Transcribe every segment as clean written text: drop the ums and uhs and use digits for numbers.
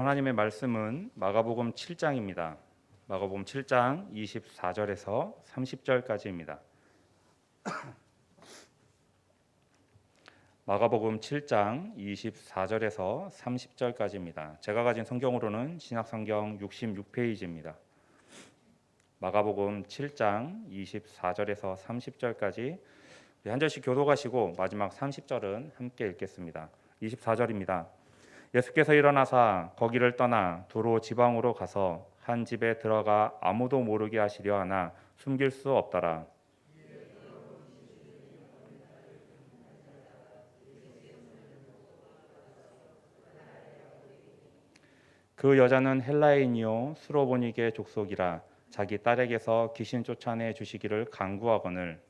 하나님의 말씀은 마가복음 7장입니다. 마가복음 7장 24절에서 30절까지입니다. 마가복음 7장 24절에서 30절까지입니다. 제가 가진 성경으로는 신약성경 66페이지입니다. 마가복음 7장 24절에서 30절까지 한 절씩 교독하시고 마지막 30절은 함께 읽겠습니다. 24절입니다. 예수께서 일어나사 거기를 떠나 두로 지방으로 가서 한 집에 들어가 아무도 모르게 하시려 하나 숨길 수 없더라. 그 여자는 헬라인이요 수로보니게 족속이라 자기 딸에게서 귀신 쫓아내 주시기를 간구하거늘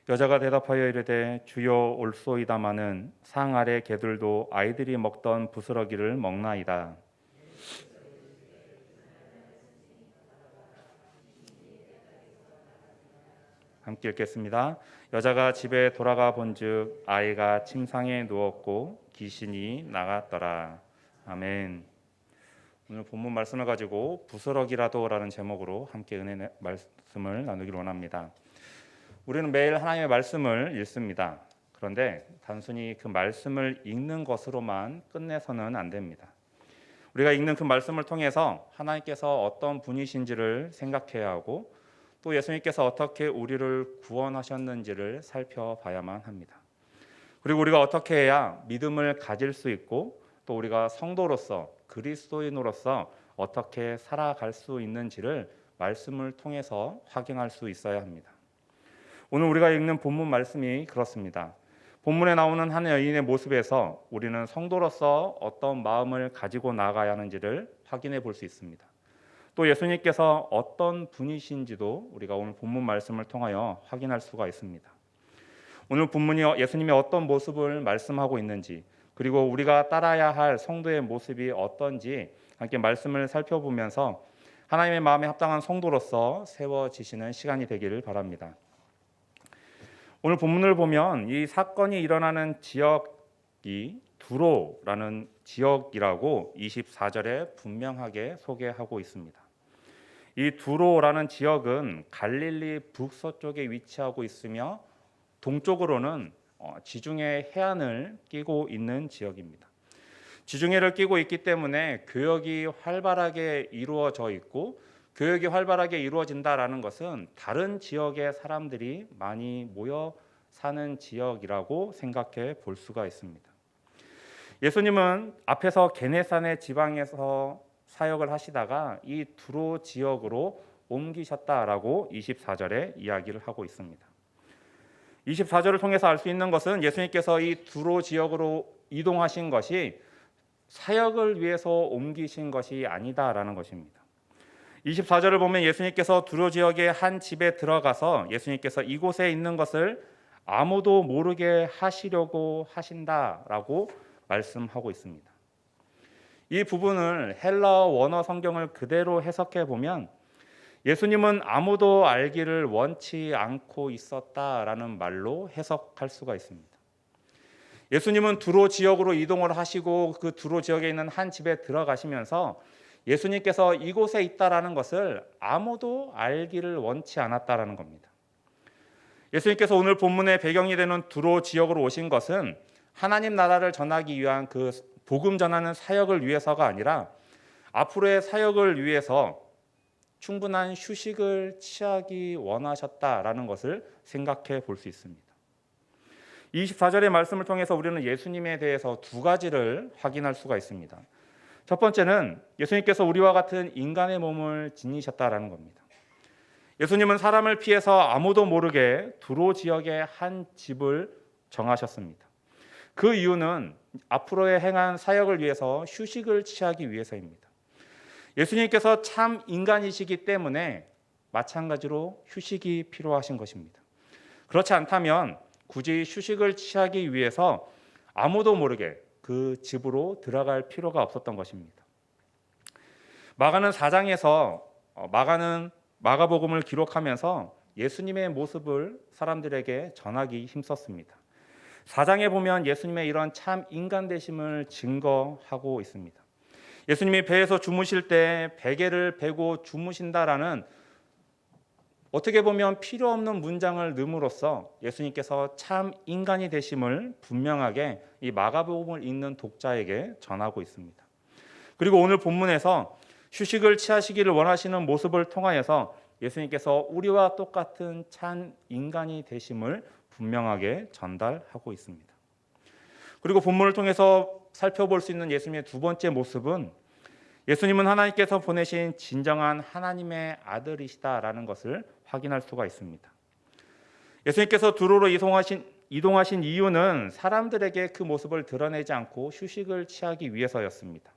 여자가 대답하여 이르되 주여 올소이다마는 상 아래 개들도 아이들이 먹던 부스러기를 먹나이다. 함께 읽겠습니다. 여자가 집에 돌아가 본즉 아이가 침상에 누웠고 귀신이 나갔더라. 아멘. 오늘 본문 말씀을 가지고 부스러기라도라는 제목으로 함께 은혜 말씀을 나누기를 원합니다. 우리는 매일 하나님의 말씀을 읽습니다. 그런데 단순히 그 말씀을 읽는 것으로만 끝내서는 안 됩니다. 우리가 읽는 그 말씀을 통해서 하나님께서 어떤 분이신지를 생각해야 하고 또 예수님께서 어떻게 우리를 구원하셨는지를 살펴봐야만 합니다. 그리고 우리가 어떻게 해야 믿음을 가질 수 있고 또 우리가 성도로서 그리스도인으로서 어떻게 살아갈 수 있는지를 말씀을 통해서 확인할 수 있어야 합니다. 오늘 우리가 읽는 본문 말씀이 그렇습니다. 본문에 나오는 한 여인의 모습에서 우리는 성도로서 어떤 마음을 가지고 나아가야 하는지를 확인해 볼 수 있습니다. 또 예수님께서 어떤 분이신지도 우리가 오늘 본문 말씀을 통하여 확인할 수가 있습니다. 오늘 본문이 예수님이 어떤 모습을 말씀하고 있는지 그리고 우리가 따라야 할 성도의 모습이 어떤지 함께 말씀을 살펴보면서 하나님의 마음에 합당한 성도로서 세워지시는 시간이 되기를 바랍니다. 오늘 본문을 보면 이 사건이 일어나는 지역이 두로라는 지역이라고 24절에 분명하게 소개하고 있습니다. 이 두로라는 지역은 갈릴리 북서쪽에 위치하고 있으며 동쪽으로는 지중해 해안을 끼고 있는 지역입니다. 지중해를 끼고 있기 때문에 교역이 활발하게 이루어져 있고 교역이 활발하게 이루어진다라는 것은 다른 지역의 사람들이 많이 모여 사는 지역이라고 생각해 볼 수가 있습니다. 예수님은 앞에서 게네사네 지방에서 사역을 하시다가 이 두로 지역으로 옮기셨다라고 24절에 이야기를 하고 있습니다. 24절을 통해서 알 수 있는 것은 예수님께서 이 두로 지역으로 이동하신 것이 사역을 위해서 옮기신 것이 아니다라는 것입니다. 24절을 보면 예수님께서 두로 지역의 한 집에 들어가서 예수님께서 이곳에 있는 것을 아무도 모르게 하시려고 하신다라고 말씀하고 있습니다. 이 부분을 헬라어 원어 성경을 그대로 해석해 보면 예수님은 아무도 알기를 원치 않고 있었다라는 말로 해석할 수가 있습니다. 예수님은 두로 지역으로 이동을 하시고 그 두로 지역에 있는 한 집에 들어가시면서 예수님께서 이곳에 있다라는 것을 아무도 알기를 원치 않았다라는 겁니다. 예수님께서 오늘 본문의 배경이 되는 두로 지역으로 오신 것은 하나님 나라를 전하기 위한 그 복음 전하는 사역을 위해서가 아니라 앞으로의 사역을 위해서 충분한 휴식을 취하기 원하셨다라는 것을 생각해 볼 수 있습니다. 24절의 말씀을 통해서 우리는 예수님에 대해서 두 가지를 확인할 수가 있습니다. 첫 번째는 예수님께서 우리와 같은 인간의 몸을 지니셨다라는 겁니다. 예수님은 사람을 피해서 아무도 모르게 두로 지역의 한 집을 정하셨습니다. 그 이유는 앞으로의 행한 사역을 위해서 휴식을 취하기 위해서입니다. 예수님께서 참 인간이시기 때문에 마찬가지로 휴식이 필요하신 것입니다. 그렇지 않다면 굳이 휴식을 취하기 위해서 아무도 모르게 그 집으로 들어갈 필요가 없었던 것입니다. 마가는 4장에서 마가복음을 기록하면서 예수님의 모습을 사람들에게 전하기 힘썼습니다. 4장에 보면 예수님의 이런 참 인간 되심을 증거하고 있습니다. 예수님이 배에서 주무실 때 베개를 베고 주무신다라는 어떻게 보면 필요 없는 문장을 넣음으로써 예수님께서 참 인간이 되심을 분명하게 이 마가복음을 읽는 독자에게 전하고 있습니다. 그리고 오늘 본문에서 휴식을 취하시기를 원하시는 모습을 통하여서 예수님께서 우리와 똑같은 참 인간이 되심을 분명하게 전달하고 있습니다. 그리고 본문을 통해서 살펴볼 수 있는 예수님의 두 번째 모습은 예수님은 하나님께서 보내신 진정한 하나님의 아들이시다라는 것을 확인할 수가 있습니다. 예수님께서 두로로 이동하신 이유는 사람들에게 그 모습을 드러내지 않고 휴식을 취하기 위해서였습니다.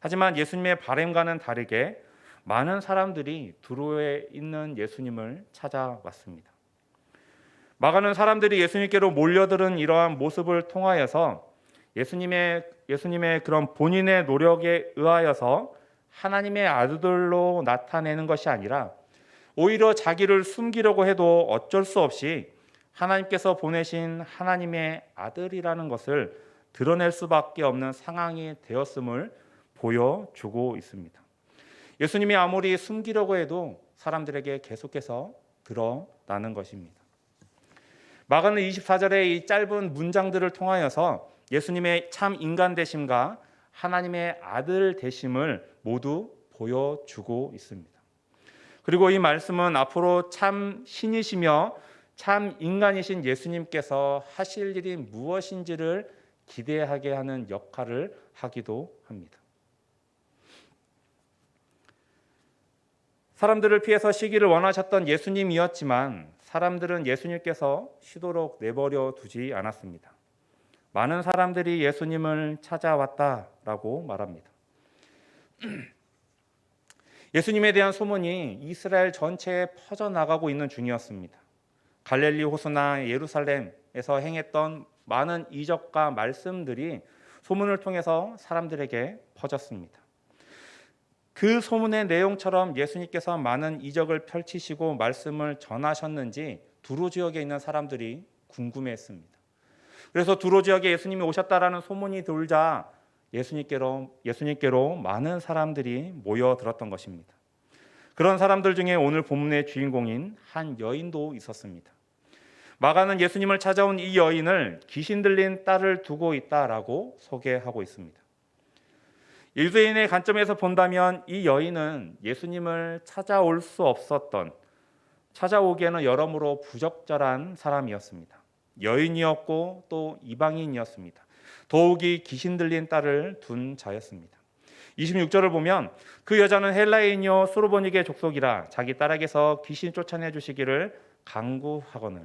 하지만 예수님의 바램과는 다르게 많은 사람들이 두로에 있는 예수님을 찾아왔습니다. 마가는 사람들이 예수님께로 몰려드는 이러한 모습을 통하여서 예수님의 그런 본인의 노력에 의하여서 하나님의 아들로 나타내는 것이 아니라 오히려 자기를 숨기려고 해도 어쩔 수 없이 하나님께서 보내신 하나님의 아들이라는 것을 드러낼 수밖에 없는 상황이 되었음을 보여주고 있습니다. 예수님이 아무리 숨기려고 해도 사람들에게 계속해서 드러나는 것입니다. 마가는 24절의 이 짧은 문장들을 통하여서 예수님의 참 인간 되심과 하나님의 아들 되심을 모두 보여주고 있습니다. 그리고 이 말씀은 앞으로 참 신이시며 참 인간이신 예수님께서 하실 일이 무엇인지를 기대하게 하는 역할을 하기도 합니다. 사람들을 피해서 쉬기를 원하셨던 예수님이었지만 사람들은 예수님께서 쉬도록 내버려 두지 않았습니다. 많은 사람들이 예수님을 찾아왔다라고 말합니다. 예수님에 대한 소문이 이스라엘 전체에 퍼져나가고 있는 중이었습니다. 갈릴리 호수나 예루살렘에서 행했던 많은 이적과 말씀들이 소문을 통해서 사람들에게 퍼졌습니다. 그 소문의 내용처럼 예수님께서 많은 이적을 펼치시고 말씀을 전하셨는지 두로 지역에 있는 사람들이 궁금해했습니다. 그래서 두로 지역에 예수님이 오셨다라는 소문이 돌자 예수님께로 많은 사람들이 모여들었던 것입니다. 그런 사람들 중에 오늘 본문의 주인공인 한 여인도 있었습니다. 마가는 예수님을 찾아온 이 여인을 귀신 들린 딸을 두고 있다라고 소개하고 있습니다. 유대인의 관점에서 본다면 이 여인은 예수님을 찾아올 수 없었던, 찾아오기에는 여러모로 부적절한 사람이었습니다. 여인이었고 또 이방인이었습니다. 더욱이 귀신 들린 딸을 둔 자였습니다. 26절을 보면 그 여자는 헬라인이요 수르보니게 족속이라 자기 딸에게서 귀신 쫓아내 주시기를 간구하거늘.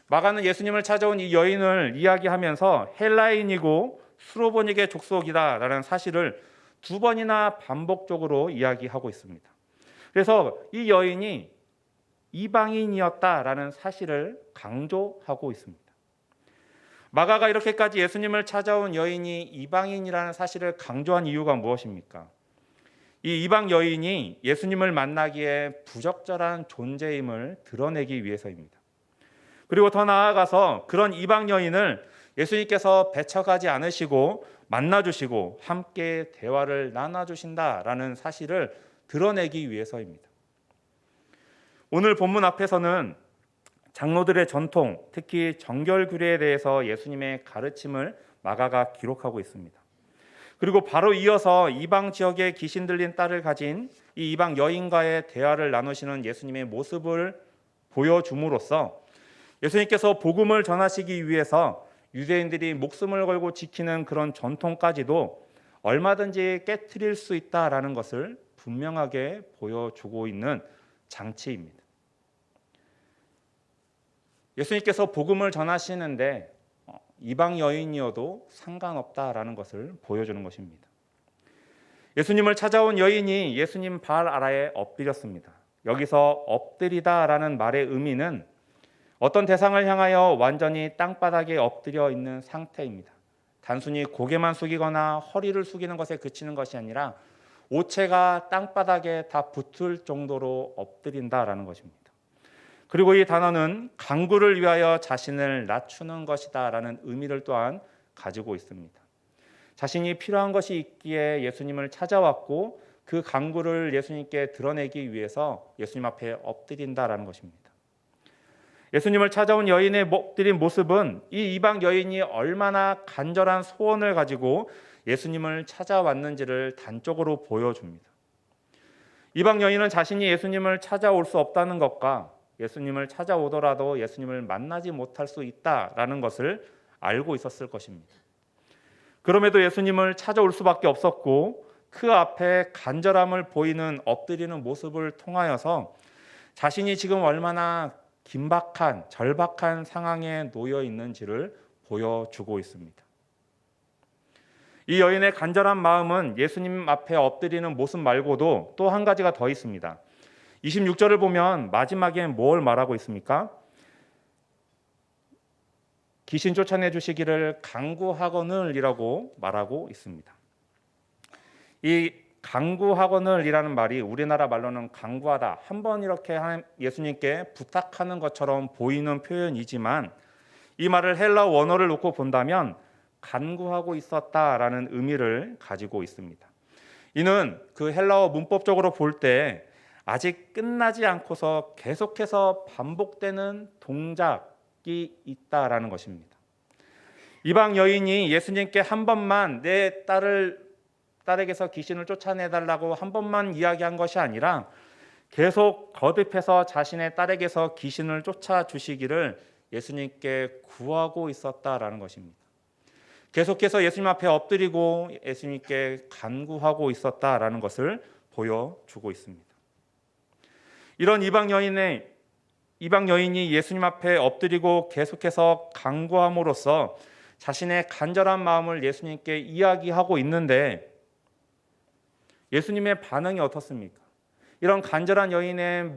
마가는 예수님을 찾아온 이 여인을 이야기하면서 헬라인이고 수르보니게 족속이다라는 사실을 두 번이나 반복적으로 이야기하고 있습니다. 그래서 이 여인이 이방인이었다라는 사실을 강조하고 있습니다. 마가가 이렇게까지 예수님을 찾아온 여인이 이방인이라는 사실을 강조한 이유가 무엇입니까? 이 이방 여인이 예수님을 만나기에 부적절한 존재임을 드러내기 위해서입니다. 그리고 더 나아가서 그런 이방 여인을 예수님께서 배척하지 않으시고 만나주시고 함께 대화를 나눠주신다라는 사실을 드러내기 위해서입니다. 오늘 본문 앞에서는 장로들의 전통, 특히 정결규례에 대해서 예수님의 가르침을 마가가 기록하고 있습니다. 그리고 바로 이어서 이방 지역에 귀신 들린 딸을 가진 이 이방 여인과의 대화를 나누시는 예수님의 모습을 보여줌으로써 예수님께서 복음을 전하시기 위해서 유대인들이 목숨을 걸고 지키는 그런 전통까지도 얼마든지 깨트릴 수 있다라는 것을 분명하게 보여주고 있는 장치입니다. 예수님께서 복음을 전하시는데 이방 여인이어도 상관없다라는 것을 보여주는 것입니다. 예수님을 찾아온 여인이 예수님 발 아래에 엎드렸습니다. 여기서 엎드리다라는 말의 의미는 어떤 대상을 향하여 완전히 땅바닥에 엎드려 있는 상태입니다. 단순히 고개만 숙이거나 허리를 숙이는 것에 그치는 것이 아니라 오체가 땅바닥에 다 붙을 정도로 엎드린다라는 것입니다. 그리고 이 단어는 강구를 위하여 자신을 낮추는 것이다 라는 의미를 또한 가지고 있습니다. 자신이 필요한 것이 있기에 예수님을 찾아왔고 그 강구를 예수님께 드러내기 위해서 예수님 앞에 엎드린다라는 것입니다. 예수님을 찾아온 여인의 엎드린 모습은 이 이방 여인이 얼마나 간절한 소원을 가지고 예수님을 찾아왔는지를 단적으로 보여줍니다. 이방 여인은 자신이 예수님을 찾아올 수 없다는 것과 예수님을 찾아오더라도 예수님을 만나지 못할 수 있다라는 것을 알고 있었을 것입니다. 그럼에도 예수님을 찾아올 수밖에 없었고 그 앞에 간절함을 보이는 엎드리는 모습을 통하여서 자신이 지금 얼마나 긴박한 절박한 상황에 놓여 있는지를 보여주고 있습니다. 이 여인의 간절한 마음은 예수님 앞에 엎드리는 모습 말고도 또 한 가지가 더 있습니다. 26절을 보면 마지막에 뭘 말하고 있습니까? 귀신 쫓아내 주시기를 간구하거늘이라고 말하고 있습니다. 이 간구하거늘이라는 말이 우리나라 말로는 간구하다, 한번 이렇게 예수님께 부탁하는 것처럼 보이는 표현이지만 이 말을 헬라어 원어를 놓고 본다면 간구하고 있었다라는 의미를 가지고 있습니다. 이는 그 헬라어 문법적으로 볼 때 아직 끝나지 않고서 계속해서 반복되는 동작이 있다라는 것입니다. 이방 여인이 예수님께 한 번만 내 딸에게서 귀신을 쫓아내달라고 한 번만 이야기한 것이 아니라 계속 거듭해서 자신의 딸에게서 귀신을 쫓아주시기를 예수님께 구하고 있었다라는 것입니다. 계속해서 예수님 앞에 엎드리고 예수님께 간구하고 있었다라는 것을 보여주고 있습니다. 이런 이방 여인이 예수님 앞에 엎드리고 계속해서 간구함으로써 자신의 간절한 마음을 예수님께 이야기하고 있는데 예수님의 반응이 어떻습니까? 이런 간절한 여인의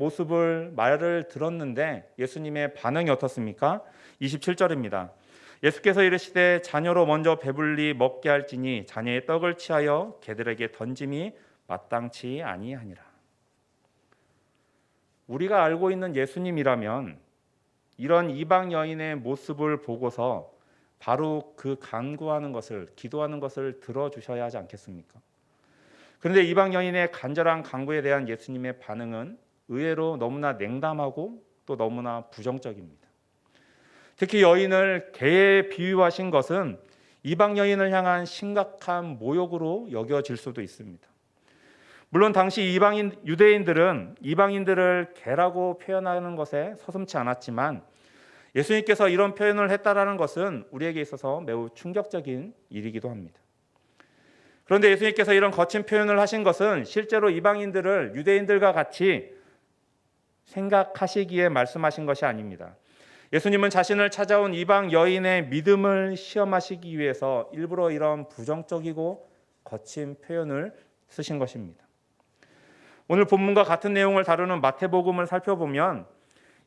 말을 들었는데 예수님의 반응이 어떻습니까? 27절입니다. 예수께서 이르시되 자녀로 먼저 배불리 먹게 할지니 자녀의 떡을 취하여 개들에게 던짐이 마땅치 아니하니라. 우리가 알고 있는 예수님이라면 이런 이방 여인의 모습을 보고서 바로 그 간구하는 것을, 기도하는 것을 들어주셔야 하지 않겠습니까? 그런데 이방 여인의 간절한 간구에 대한 예수님의 반응은 의외로 너무나 냉담하고 또 너무나 부정적입니다. 특히 여인을 개에 비유하신 것은 이방 여인을 향한 심각한 모욕으로 여겨질 수도 있습니다. 물론 당시 유대인들은 이방인들을 개라고 표현하는 것에 서슴지 않았지만 예수님께서 이런 표현을 했다라는 것은 우리에게 있어서 매우 충격적인 일이기도 합니다. 그런데 예수님께서 이런 거친 표현을 하신 것은 실제로 이방인들을 유대인들과 같이 생각하시기에 말씀하신 것이 아닙니다. 예수님은 자신을 찾아온 이방 여인의 믿음을 시험하시기 위해서 일부러 이런 부정적이고 거친 표현을 쓰신 것입니다. 오늘 본문과 같은 내용을 다루는 마태복음을 살펴보면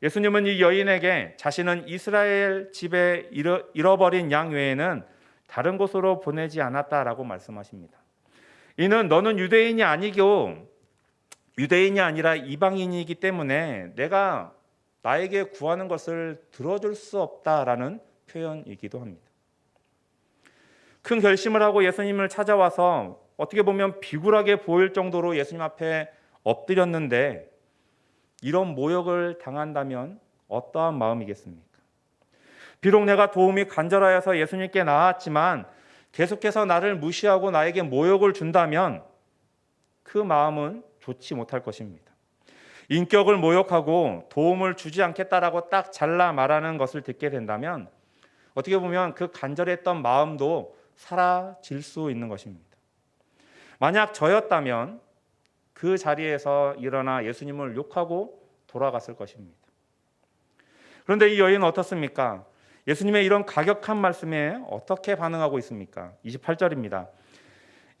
예수님은 이 여인에게 자신은 이스라엘 집에 잃어버린 양 외에는 다른 곳으로 보내지 않았다라고 말씀하십니다. 이는 너는 유대인이 아니라 이방인이기 때문에 내가 나에게 구하는 것을 들어줄 수 없다라는 표현이기도 합니다. 큰 결심을 하고 예수님을 찾아와서 어떻게 보면 비굴하게 보일 정도로 예수님 앞에 엎드렸는데 이런 모욕을 당한다면 어떠한 마음이겠습니까? 비록 내가 도움이 간절하여서 예수님께 나왔지만 계속해서 나를 무시하고 나에게 모욕을 준다면 그 마음은 좋지 못할 것입니다. 인격을 모욕하고 도움을 주지 않겠다라고 딱 잘라 말하는 것을 듣게 된다면 어떻게 보면 그 간절했던 마음도 사라질 수 있는 것입니다. 만약 저였다면 그 자리에서 일어나 예수님을 욕하고 돌아갔을 것입니다. 그런데 이 여인은 어떻습니까? 예수님의 이런 가격한 말씀에 어떻게 반응하고 있습니까? 28절입니다.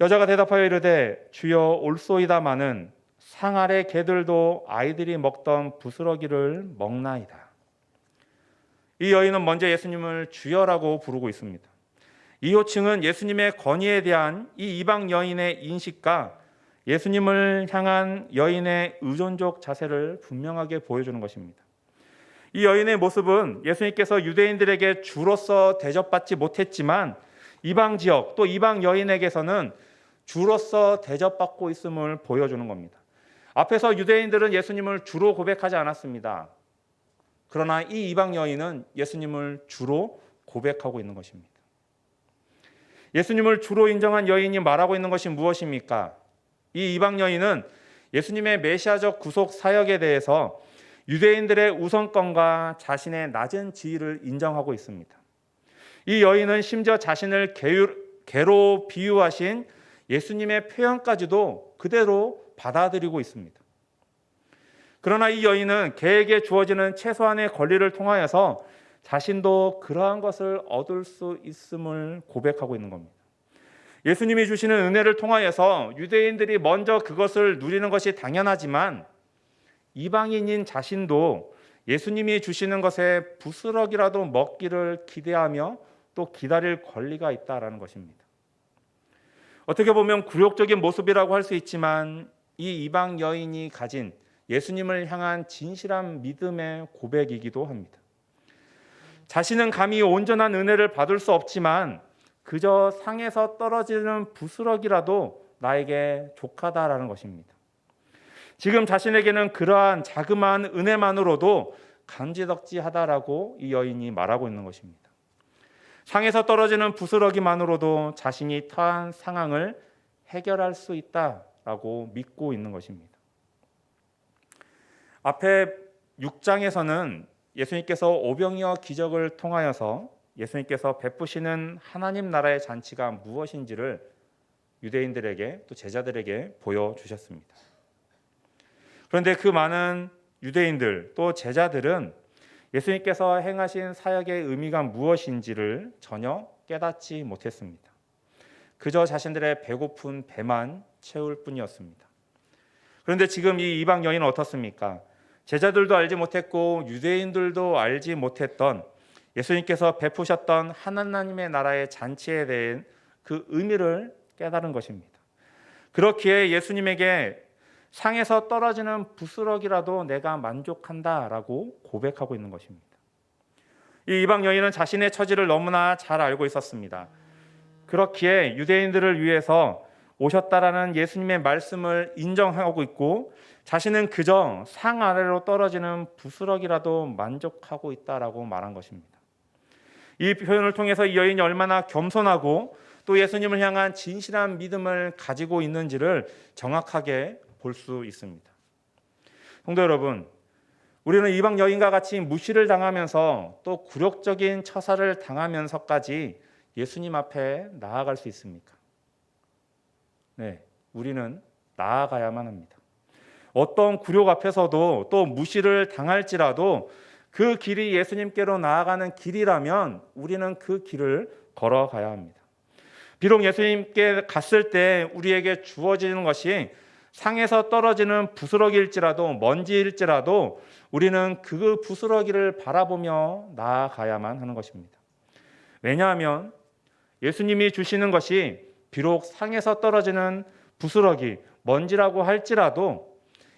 여자가 대답하여 이르되 주여 올소이다마는 상 아래 개들도 아이들이 먹던 부스러기를 먹나이다. 이 여인은 먼저 예수님을 주여라고 부르고 있습니다. 이 호칭은 예수님의 권위에 대한 이 이방 여인의 인식과 예수님을 향한 여인의 의존적 자세를 분명하게 보여주는 것입니다. 이 여인의 모습은 예수님께서 유대인들에게 주로서 대접받지 못했지만 이방 지역 또 이방 여인에게서는 주로서 대접받고 있음을 보여주는 겁니다. 앞에서 유대인들은 예수님을 주로 고백하지 않았습니다. 그러나 이 이방 여인은 예수님을 주로 고백하고 있는 것입니다. 예수님을 주로 인정한 여인이 말하고 있는 것이 무엇입니까? 이 이방 여인은 예수님의 메시아적 구속 사역에 대해서 유대인들의 우선권과 자신의 낮은 지위를 인정하고 있습니다. 이 여인은 심지어 자신을 개로 비유하신 예수님의 표현까지도 그대로 받아들이고 있습니다. 그러나 이 여인은 개에게 주어지는 최소한의 권리를 통하여서 자신도 그러한 것을 얻을 수 있음을 고백하고 있는 겁니다. 예수님이 주시는 은혜를 통하여서 유대인들이 먼저 그것을 누리는 것이 당연하지만 이방인인 자신도 예수님이 주시는 것에 부스럭이라도 먹기를 기대하며 또 기다릴 권리가 있다라는 것입니다. 어떻게 보면 굴욕적인 모습이라고 할 수 있지만 이 이방 여인이 가진 예수님을 향한 진실한 믿음의 고백이기도 합니다. 자신은 감히 온전한 은혜를 받을 수 없지만 그저 상에서 떨어지는 부스럭이라도 나에게 족하다라는 것입니다. 지금 자신에게는 그러한 자그마한 은혜만으로도 감지덕지하다라고 이 여인이 말하고 있는 것입니다. 상에서 떨어지는 부스러기만으로도 자신이 처한 상황을 해결할 수 있다라고 믿고 있는 것입니다. 앞에 6장에서는 예수님께서 오병이어 기적을 통하여서 예수님께서 베푸시는 하나님 나라의 잔치가 무엇인지를 유대인들에게 또 제자들에게 보여주셨습니다. 그런데 그 많은 유대인들 또 제자들은 예수님께서 행하신 사역의 의미가 무엇인지를 전혀 깨닫지 못했습니다. 그저 자신들의 배고픈 배만 채울 뿐이었습니다. 그런데 지금 이 이방 여인은 어떻습니까? 제자들도 알지 못했고 유대인들도 알지 못했던 예수님께서 베푸셨던 하나님의 나라의 잔치에 대한 그 의미를 깨달은 것입니다. 그렇기에 예수님에게 상에서 떨어지는 부스럭이라도 내가 만족한다라고 고백하고 있는 것입니다. 이 이방 여인은 자신의 처지를 너무나 잘 알고 있었습니다. 그렇기에 유대인들을 위해서 오셨다라는 예수님의 말씀을 인정하고 있고 자신은 그저 상 아래로 떨어지는 부스럭이라도 만족하고 있다라고 말한 것입니다. 이 표현을 통해서 이 여인이 얼마나 겸손하고 또 예수님을 향한 진실한 믿음을 가지고 있는지를 정확하게 볼 수 있습니다. 성도 여러분, 우리는 이방 여인과 같이 무시를 당하면서 또 굴욕적인 처사를 당하면서까지 예수님 앞에 나아갈 수 있습니까? 네, 우리는 나아가야만 합니다. 어떤 굴욕 앞에서도 또 무시를 당할지라도 그 길이 예수님께로 나아가는 길이라면 우리는 그 길을 걸어가야 합니다. 비록 예수님께 갔을 때 우리에게 주어지는 것이 상에서 떨어지는 부스러기일지라도 먼지일지라도 우리는 그 부스러기를 바라보며 나아가야만 하는 것입니다. 왜냐하면 예수님이 주시는 것이 비록 상에서 떨어지는 부스러기, 먼지라고 할지라도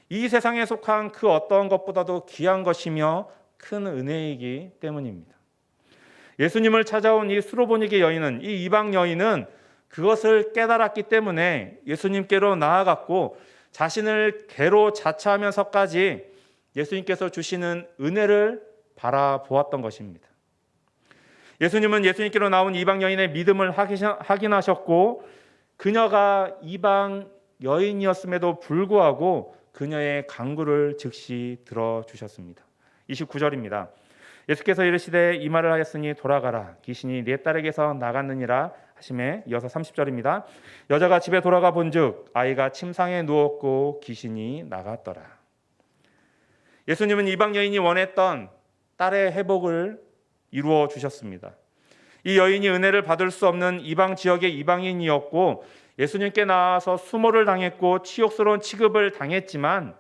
이 세상에 속한 그 어떤 것보다도 귀한 것이며 큰 은혜이기 때문입니다. 예수님을 찾아온 이 수로보니게 여인은, 이 이방 여인은 그것을 깨달았기 때문에 예수님께로 나아갔고 자신을 개로 자처하면서까지 예수님께서 주시는 은혜를 바라보았던 것입니다. 예수님은 예수님께로 나온 이방 여인의 믿음을 확인하셨고 그녀가 이방 여인이었음에도 불구하고 그녀의 간구를 즉시 들어주셨습니다. 29절입니다. 예수께서 이르시되 이 말을 하였으니 돌아가라. 귀신이 네 딸에게서 나갔느니라 하시매 이어서 30절입니다. 여자가 집에 돌아가 본즉 아이가 침상에 누웠고 귀신이 나갔더라. 예수님은 이방 여인이 원했던 딸의 회복을 이루어 주셨습니다. 이 여인이 은혜를 받을 수 없는 이방 지역의 이방인이었고 예수님께 나와서 수모를 당했고 치욕스러운 취급을 당했지만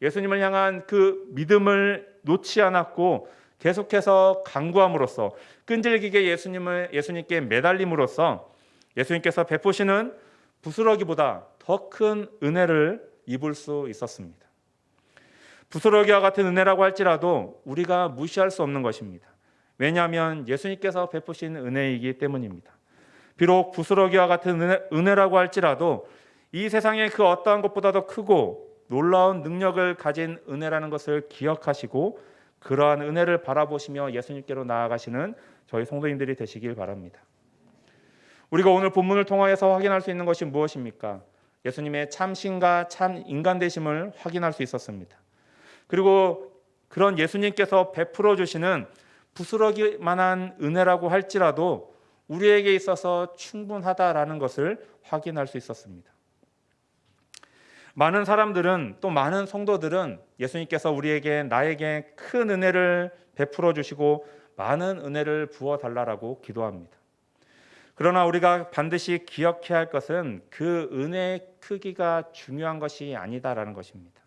예수님을 향한 그 믿음을 놓지 않았고 계속해서 간구함으로써 끈질기게 예수님께 매달림으로써 예수님께서 베푸시는 부스러기보다 더 큰 은혜를 입을 수 있었습니다. 부스러기와 같은 은혜라고 할지라도 우리가 무시할 수 없는 것입니다. 왜냐하면 예수님께서 베푸신 은혜이기 때문입니다. 비록 부스러기와 같은 은혜라고 할지라도 이 세상에 그 어떠한 것보다도 크고 놀라운 능력을 가진 은혜라는 것을 기억하시고 그러한 은혜를 바라보시며 예수님께로 나아가시는 저희 성도님들이 되시길 바랍니다. 우리가 오늘 본문을 통하여서 확인할 수 있는 것이 무엇입니까? 예수님의 참신과 참 인간 되심을 확인할 수 있었습니다. 그리고 그런 예수님께서 베풀어 주시는 부스러기만한 은혜라고 할지라도 우리에게 있어서 충분하다라는 것을 확인할 수 있었습니다. 많은 사람들은 또 많은 성도들은 예수님께서 나에게 큰 은혜를 베풀어 주시고 많은 은혜를 부어 달라라고 기도합니다. 그러나 우리가 반드시 기억해야 할 것은 그 은혜의 크기가 중요한 것이 아니다라는 것입니다.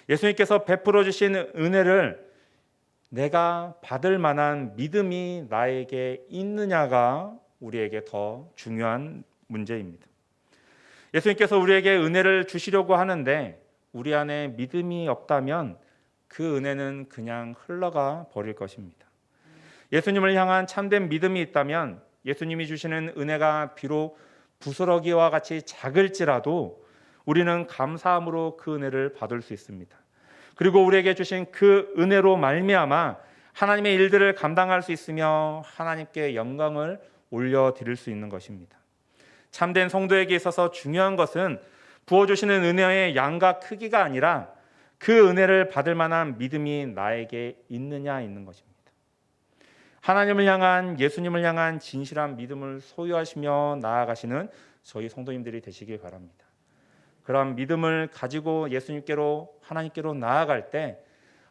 예수님께서 베풀어 주신 은혜를 내가 받을 만한 믿음이 나에게 있느냐가 우리에게 더 중요한 문제입니다. 예수님께서 우리에게 은혜를 주시려고 하는데 우리 안에 믿음이 없다면 그 은혜는 그냥 흘러가 버릴 것입니다. 예수님을 향한 참된 믿음이 있다면 예수님이 주시는 은혜가 비록 부스러기와 같이 작을지라도 우리는 감사함으로 그 은혜를 받을 수 있습니다. 그리고 우리에게 주신 그 은혜로 말미암아 하나님의 일들을 감당할 수 있으며 하나님께 영광을 올려드릴 수 있는 것입니다. 참된 성도에게 있어서 중요한 것은 부어주시는 은혜의 양과 크기가 아니라 그 은혜를 받을 만한 믿음이 나에게 있느냐 있는 것입니다. 하나님을 향한 예수님을 향한 진실한 믿음을 소유하시며 나아가시는 저희 성도님들이 되시길 바랍니다. 그런 믿음을 가지고 예수님께로 하나님께로 나아갈 때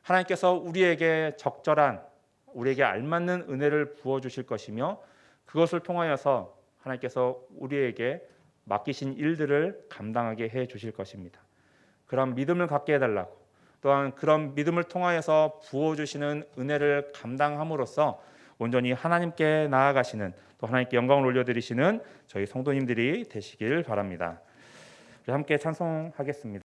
하나님께서 우리에게 적절한 우리에게 알맞는 은혜를 부어주실 것이며 그것을 통하여서 하나님께서 우리에게 맡기신 일들을 감당하게 해 주실 것입니다. 그런 믿음을 갖게 해달라고 또한 그런 믿음을 통하여서 부어주시는 은혜를 감당함으로써 온전히 하나님께 나아가시는 또 하나님께 영광을 올려드리시는 저희 성도님들이 되시길 바랍니다. 함께 찬송하겠습니다.